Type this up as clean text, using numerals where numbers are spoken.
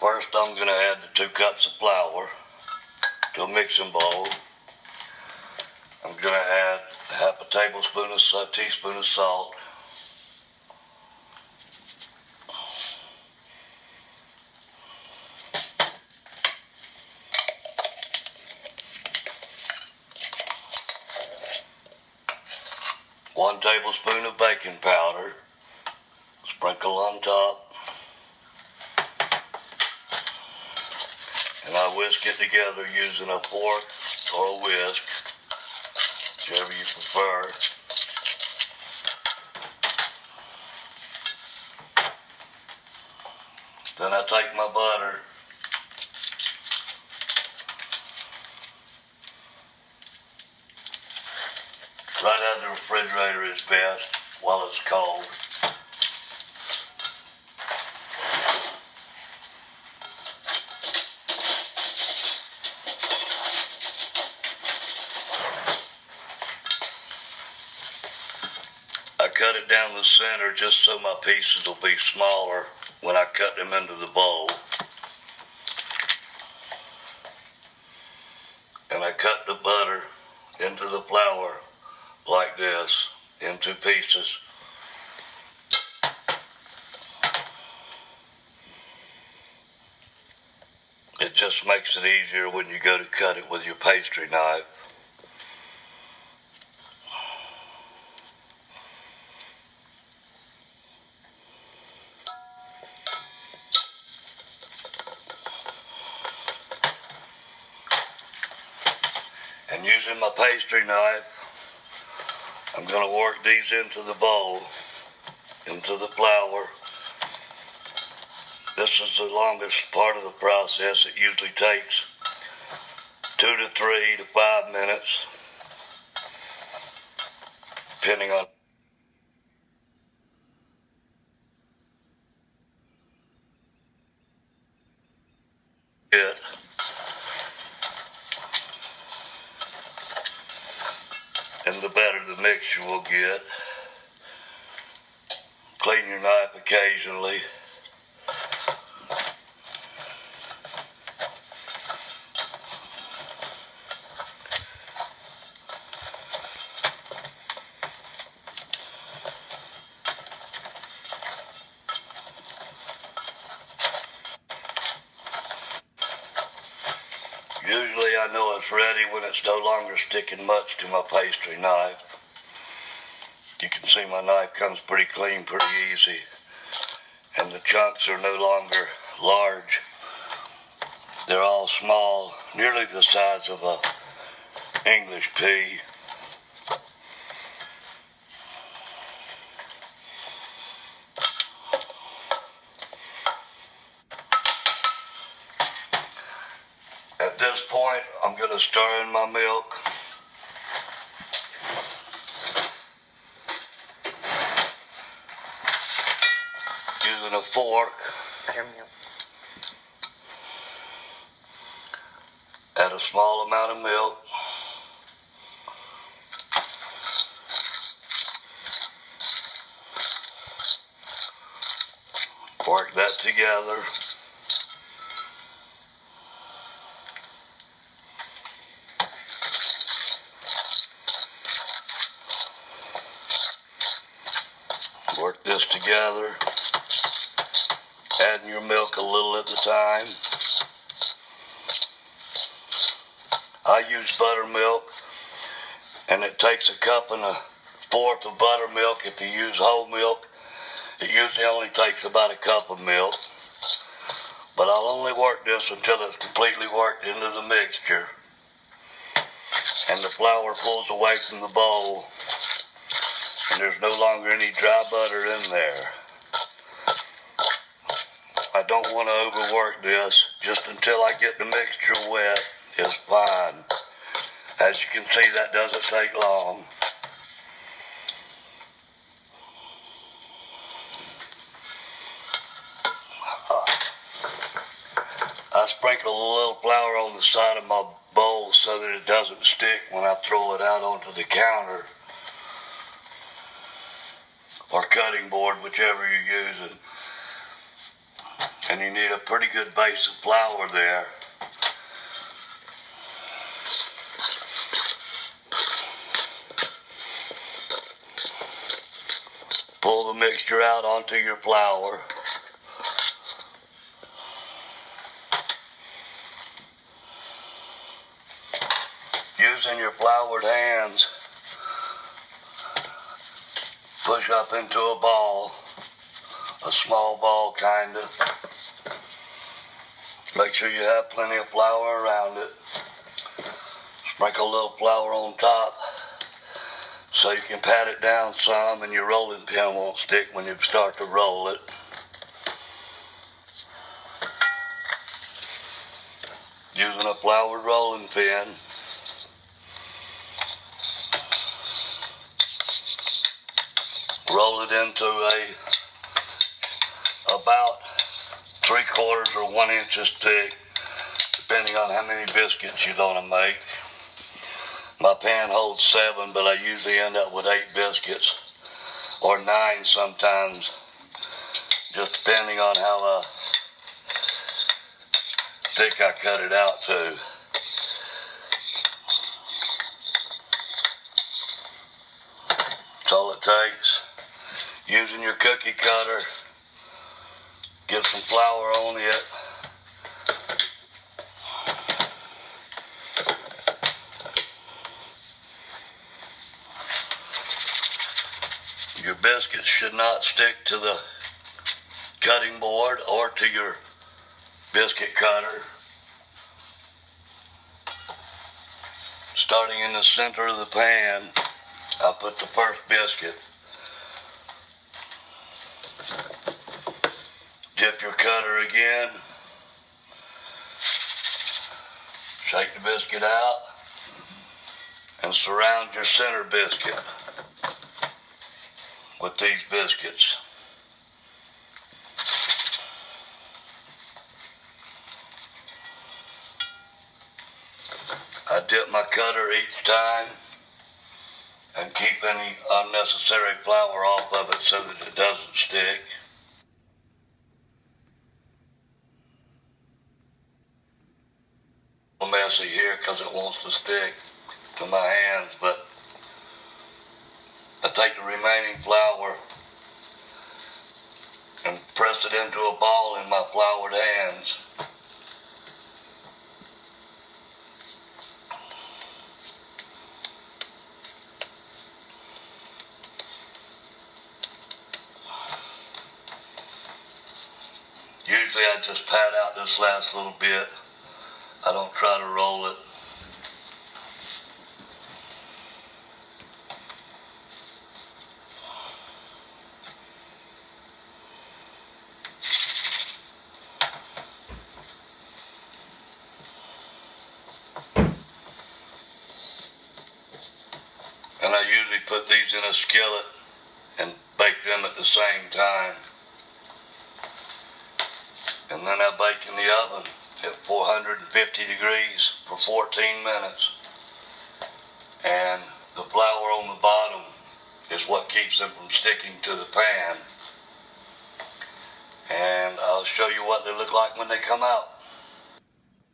First, I'm going to add the 2 cups of flour to a mixing bowl. I'm going to add half a teaspoon of salt. One tablespoon of baking powder, sprinkle on top. And I whisk it together using a fork or a whisk, whichever you prefer. Then I take my butter, right out of the refrigerator is best while it's cold. I cut it down the center just so my pieces will be smaller when I cut them into the bowl. And I cut the butter into the flour like this, into pieces. It just makes it easier when you go to cut it with your pastry knife. And using my pastry knife, I'm going to work these into the bowl, into the flour. This is the longest part of the process. It usually takes 2 to 3 to 5 minutes, depending on it. And the better the mixture will get. Clean your knife occasionally. Usually I know it's ready when it's no longer sticking much to my pastry knife. You can see my knife comes pretty clean, pretty easy. And the chunks are no longer large. They're all small, nearly the size of an English pea. At this point, I'm going to stir in my milk. Using a fork. Buttermilk. Add a small amount of milk. Work that together. Work this together. Adding your milk a little at a time. I use buttermilk, and it takes 1 1/4 cups of buttermilk. If you use whole milk, it usually only takes about 1 cup of milk. But I'll only work this until it's completely worked into the mixture and the flour pulls away from the bowl and there's no longer any dry butter in there. I don't want to overwork this. Just until I get the mixture wet is fine. As you can see, that doesn't take long. I sprinkle a little flour on the side of my bowl so that it doesn't stick when I throw it out onto the counter or cutting board, whichever you're using. And you need a pretty good base of flour there. Pull the mixture out onto your flour. Using your floured hands, push up into a ball, a small ball kind of. Make sure you have plenty of flour around it. Sprinkle a little flour on top so you can pat it down some and your rolling pin won't stick when you start to roll it. Using a floured rolling pin. Roll it into about 3/4 or 1 inch thick, depending on how many biscuits you're gonna make. My pan holds 7, but I usually end up with 8 biscuits, or 9 sometimes, just depending on how thick I cut it out to. That's all it takes. Using your cookie cutter, get some flour on it. Your biscuits should not stick to the cutting board or to your biscuit cutter. Starting in the center of the pan, I'll put the first biscuit. Dip your cutter again. Shake the biscuit out and surround your center biscuit with these biscuits. I dip my cutter each time and keep any unnecessary flour off of it so that it doesn't stick. A little messy here because it wants to stick to my hands, but I take the remaining flour and press it into a ball in my floured hands. Usually I just pat out this last little bit. I don't try to roll it. And I usually put these in a skillet and bake them at the same time. And then I bake in the oven at 450 degrees for 14 minutes. And the flour on the bottom is what keeps them from sticking to the pan. And I'll show you what they look like when they come out.